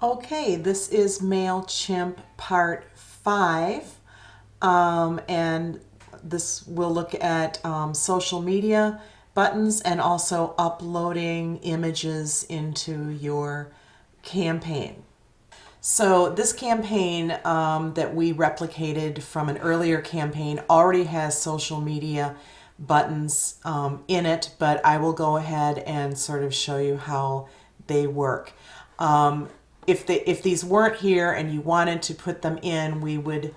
Okay, this is MailChimp part 5, and this will look at social media buttons and also uploading images into your campaign. So this campaign that we replicated from an earlier campaign already has social media buttons in it, but I will go ahead and sort of show you how they work. If these weren't here and you wanted to put them in, we would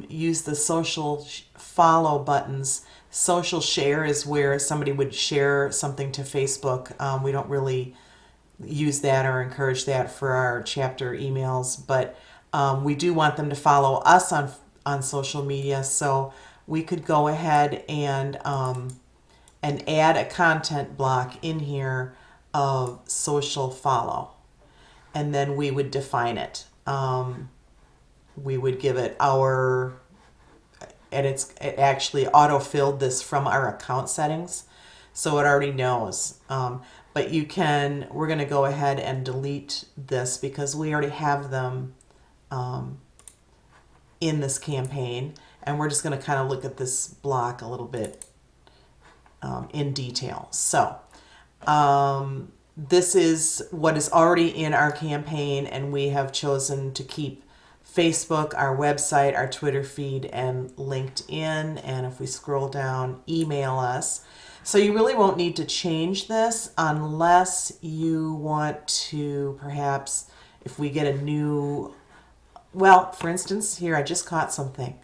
use the social follow buttons. Social share is where somebody would share something to Facebook. We don't really use that or encourage that for our chapter emails, but we do want them to follow us on social media. So we could go ahead and add a content block in here of social follow, and then we would define it. We would give it our, and it actually auto-filled this from our account settings, so it already knows. But we're going to go ahead and delete this because we already have them in this campaign, and we're just going to kind of look at this block a little bit in detail. So this is what is already in our campaign, and we have chosen to keep Facebook, our website, our Twitter feed, and LinkedIn. And if we scroll down, email us. So you really won't need to change this unless you want to, perhaps, if we get a new, well, for instance, here I just caught something.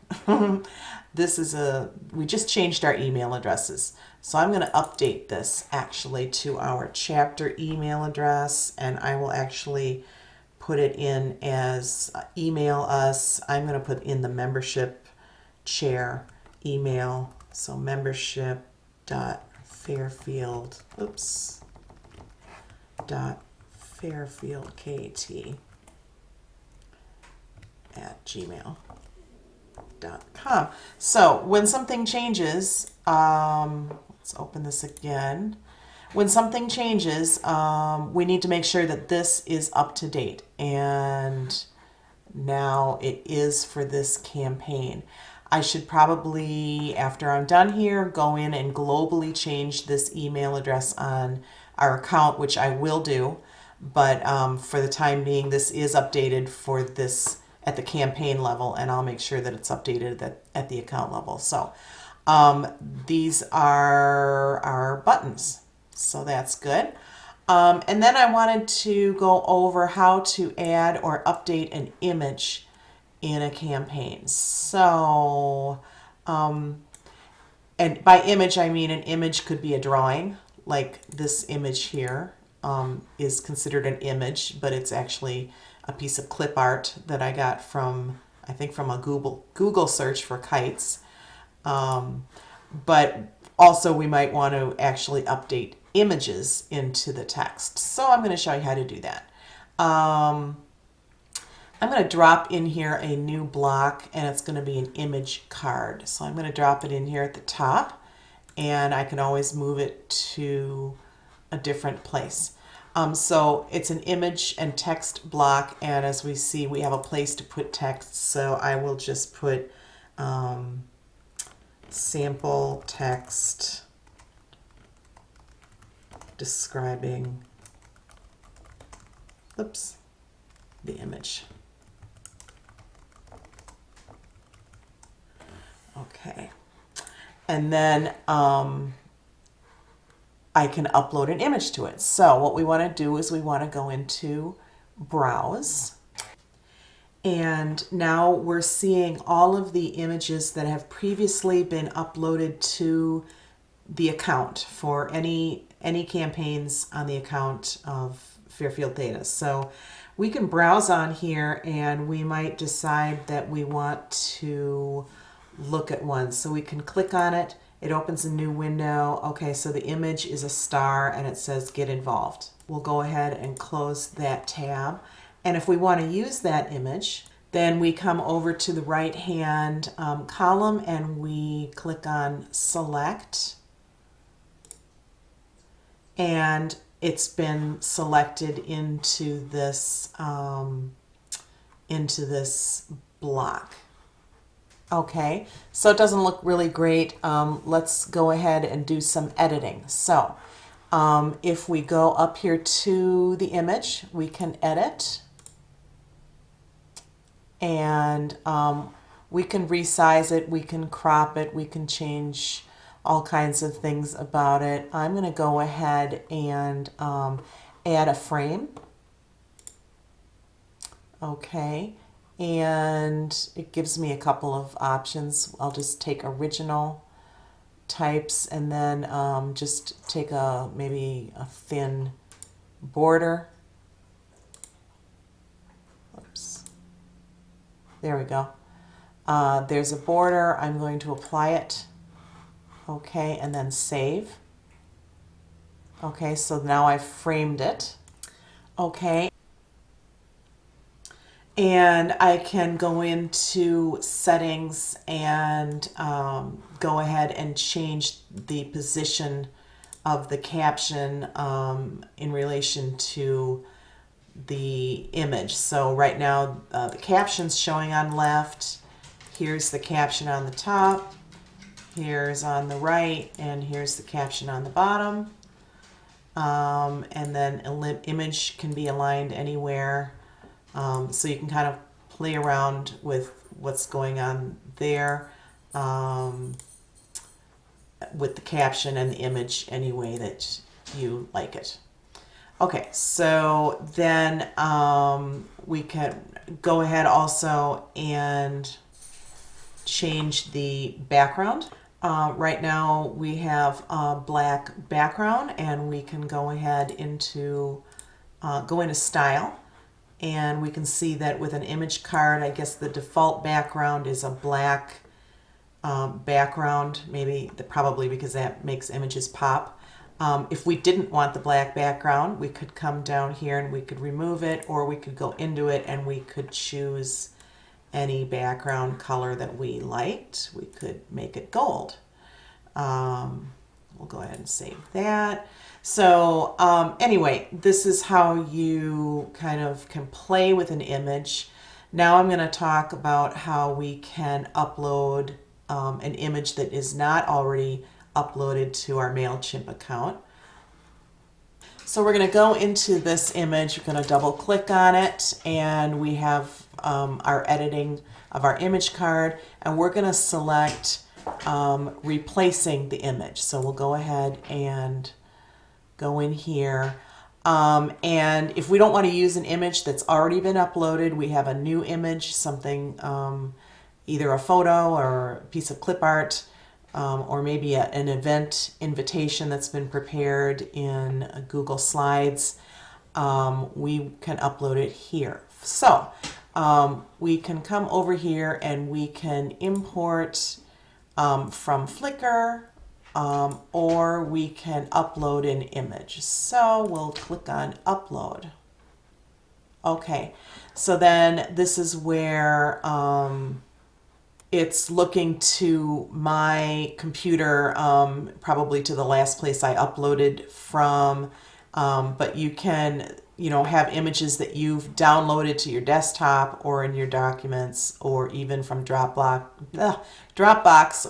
We just changed our email addresses. So I'm going to update this actually to our chapter email address, and I will actually put it in as email us. I'm going to put in the membership chair email. So membership.fairfield, .fairfieldkt at gmail.com. So when something changes, let's open this again. When something changes, we need to make sure that this is up to date. And now it is for this campaign. I should probably, after I'm done here, go in and globally change this email address on our account, which I will do. But for the time being, this is updated for this at the campaign level, and I'll make sure that it's updated at the account level. So these are our buttons. So that's good. And then I wanted to go over how to add or update an image in a campaign. So, and by image, I mean an image could be a drawing, like this image here is considered an image, but it's actually a piece of clip art that I got from, I think, from a Google search for kites. But also we might want to actually update images into the text. So I'm going to show you how to do that. I'm going to drop in here a new block, and it's going to be an image card. So I'm going to drop it in here at the top, and I can always move it to a different place. So it's an image and text block, and as we see, we have a place to put text. So I will just put sample text describing the image. Okay, and then I can upload an image to it. So what we want to do is we want to go into Browse, and now we're seeing all of the images that have previously been uploaded to the account for any campaigns on the account of Fairfield Theta. So we can browse on here, and we might decide that we want to look at one. So we can click on it. It opens a new window. Okay, so the image is a star, and it says get involved. We'll go ahead and close that tab. And if we want to use that image, then we come over to the right hand column, and we click on select. And it's been selected into this block. Okay, so it doesn't look really great. Let's go ahead and do some editing. So if we go up here to the image, we can edit, and we can resize it, we can crop it, we can change all kinds of things about it. I'm going to go ahead and add a frame. Okay, and it gives me a couple of options. I'll just take original types and then just take maybe a thin border. Oops. There we go. There's a border. I'm going to apply it. Okay, and then save. Okay, so now I've framed it. Okay. And I can go into settings and go ahead and change the position of the caption in relation to the image. So right now the caption's showing on left. Here's the caption on the top. Here's on the right, and here's the caption on the bottom. And then an image can be aligned anywhere. So you can kind of play around with what's going on there with the caption and the image any way that you like it. Okay, so then we can go ahead also and change the background. Right now we have a black background, and we can go ahead into go into style. And we can see that with an image card, I guess the default background is a black background, probably because that makes images pop. If we didn't want the black background, we could come down here and we could remove it, or we could go into it and we could choose any background color that we liked. We could make it gold. We'll go ahead and save that. So anyway, this is how you kind of can play with an image. Now I'm going to talk about how we can upload an image that is not already uploaded to our MailChimp account. So we're going to go into this image, we're going to double click on it, and we have our editing of our image card, and we're going to select replacing the image. So we'll go ahead and go in here. And if we don't want to use an image that's already been uploaded, we have a new image, something, either a photo or a piece of clip art, or maybe an event invitation that's been prepared in Google Slides. We can upload it here. So we can come over here and we can import from Flickr, or we can upload an image. So we'll click on upload. Okay, so then this is where it's looking to my computer, probably to the last place I uploaded from, but you can, have images that you've downloaded to your desktop or in your documents, or even from Dropbox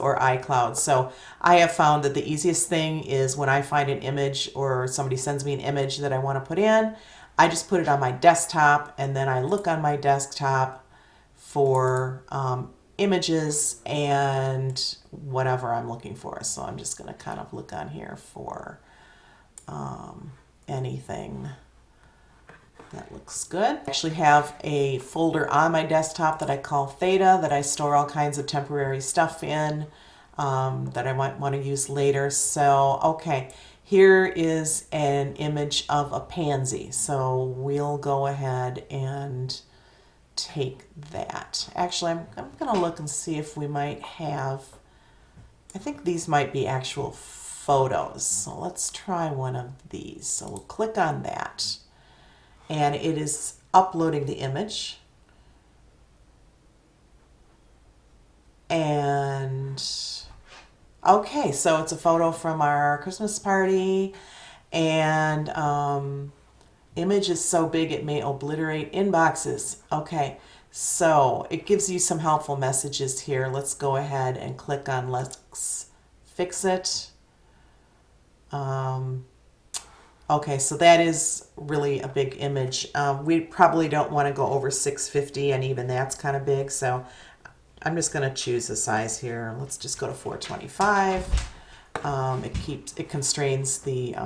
or iCloud. So I have found that the easiest thing is when I find an image or somebody sends me an image that I want to put in, I just put it on my desktop, and then I look on my desktop for images and whatever I'm looking for. So I'm just going to kind of look on here for anything that looks good. I actually have a folder on my desktop that I call Theta that I store all kinds of temporary stuff in that I might want to use later. So, okay, here is an image of a pansy. So we'll go ahead and take that. Actually, I'm going to look and see if we might have, I think these might be actual photos. So let's try one of these. So we'll click on that, and it is uploading the image. And okay, so it's a photo from our Christmas party, And image is so big it may obliterate inboxes. Okay, so it gives you some helpful messages here. Let's go ahead and click on let's fix it. Okay, so that is really a big image. We probably don't want to go over 650, and even that's kind of big. So I'm just going to choose a size here. Let's just go to 425. It constrains the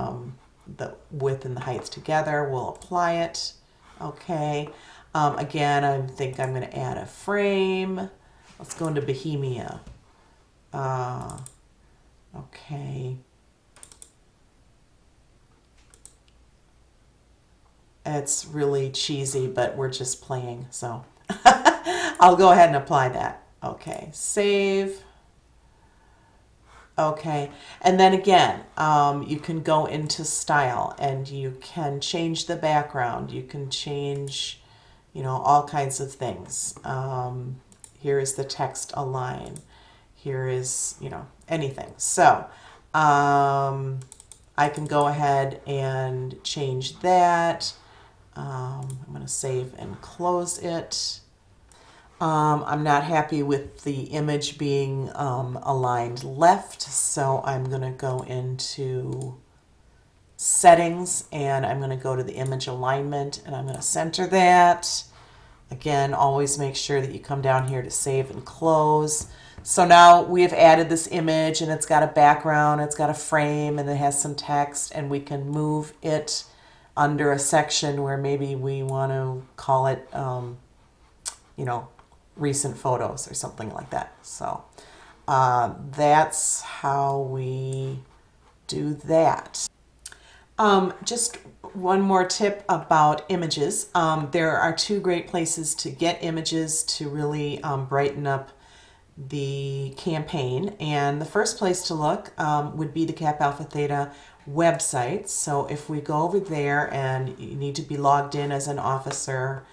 width and the height together. We'll apply it. Okay. Again, I think I'm going to add a frame. Let's go into Bohemia. Okay. It's really cheesy, but we're just playing, so I'll go ahead and apply that. Okay, save. Okay, and then again, you can go into style and you can change the background. You can change, all kinds of things. Here is the text align. Here is, anything. So I can go ahead and change that. I'm going to save and close it. I'm not happy with the image being aligned left, so I'm going to go into settings and I'm going to go to the image alignment and I'm going to center that. Again, always make sure that you come down here to save and close. So now we have added this image and it's got a background, it's got a frame, and it has some text, and we can move it under a section where maybe we want to call it, recent photos or something like that. So that's how we do that. Just one more tip about images. There are two great places to get images to really brighten up the campaign, and the first place to look would be the Kappa Alpha Theta website. So if we go over there, and you need to be logged in as an officer,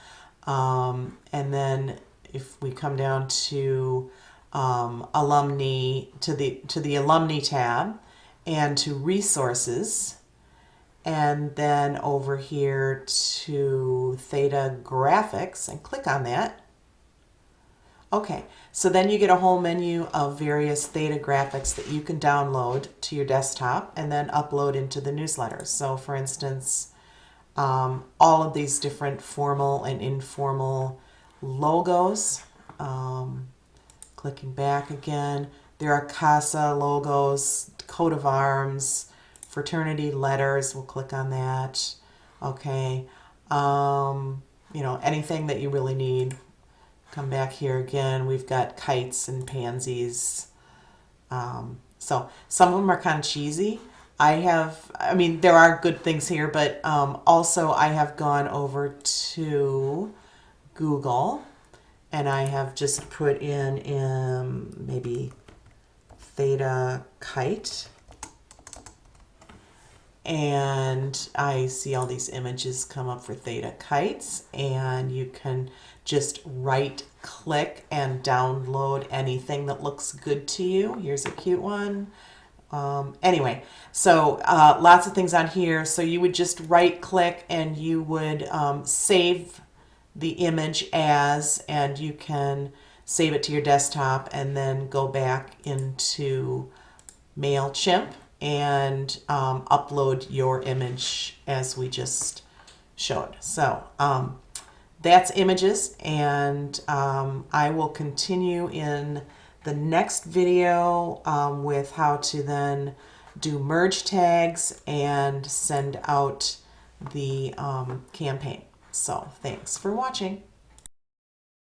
and then if we come down to alumni, to the alumni tab, and to resources, and then over here to Theta graphics, and click on that. Okay, so then you get a whole menu of various Theta graphics that you can download to your desktop and then upload into the newsletters. So for instance, all of these different formal and informal logos. Clicking back again, there are CASA logos, coat of arms, fraternity letters. We'll click on that. Okay, anything that you really need. Come back here again. We've got kites and pansies. So some of them are kind of cheesy. There are good things here, but also I have gone over to Google and I have just put in maybe Theta kite. And I see all these images come up for Theta kites, and you can just right click and download anything that looks good to you. Here's a cute one. Anyway, so lots of things on here. So you would just right click and you would save the image as, and you can save it to your desktop and then go back into MailChimp and upload your image as we just showed. So that's images, and I will continue in the next video with how to then do merge tags and send out the campaign. So thanks for watching.